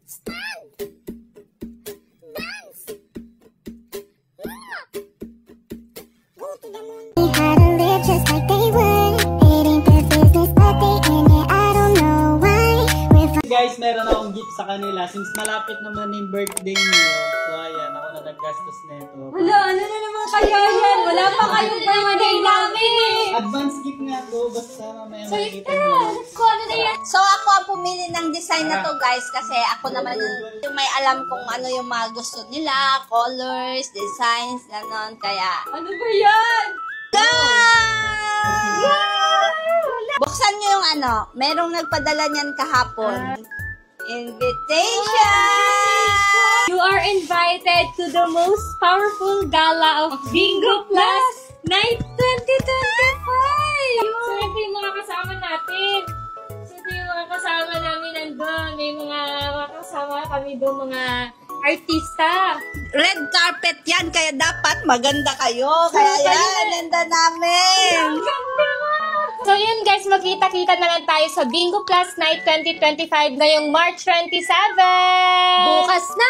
Stand! Dance! Go to the moon. They had to live just like they would. It ain't their business, but they in it. I don't know why. Guys, meron akong gift sa kanila since malapit naman yung birthday niyo. So ayan, ako na naggastos nito. Wala, ano na naman kaya yan? Wala pa kayong birthday namin eh. Advance gift nga to, basta mamaya So, makikita tara, mo. let's go. Ano na yan? So ako ang pumili ng design na to guys kasi ako naman yung may alam kung ano yung mga gusto nila, colors, designs, ganon. Kaya, Ano ba yan? go! Buksan nyo yung ano, merong nagpadala niyan kahapon. Invitation! You are invited to the most powerful gala of Bingo Plus Night 2025! Siyempre yung mga kasama natin. Siyempre yung mga kasama namin nandun. May mga kasama kami doon, mga artista. Red carpet yan, kaya dapat maganda kayo. Kaya yan, ganda namin. So yun guys, magkita-kita na lang tayo sa Bingo Plus Night 2025 ngayong March 27! Bukas na!